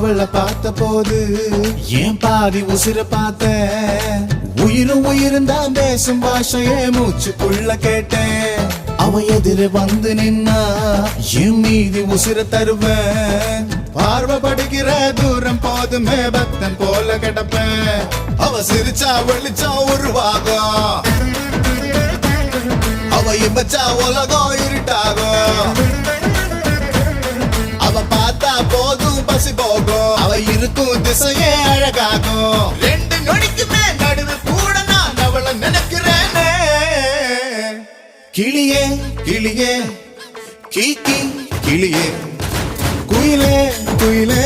அவளை பார்த்த போது ஏன் பாதி உசிர பார்த்த உயிரும் உயிரும் தான் பேசும் பாஷையே மூச்சுக்குள்ள கேட்டேன் அவ எதிர வந்து நின்னா என் மீதி உசிர தருவேன் பார்வப்படுகிற தூரம் போதுமே பக்தன் போல கிடப்பேன் அவ சிரிச்சா வெளிச்சா உருவாகும் அவ இம்பச்சா உலகம் இருட்டாகும் அவ பார்த்தா போதும் பசி போகும் அவ இருக்கும் திசையே அழகாகும் ரெண்டு நொடிக்குமே நடுவு கூட நான் அவளை நினைக்கிறேனே கிளியே கிளியே கீ கீ கிளியே குயிலே குயிலே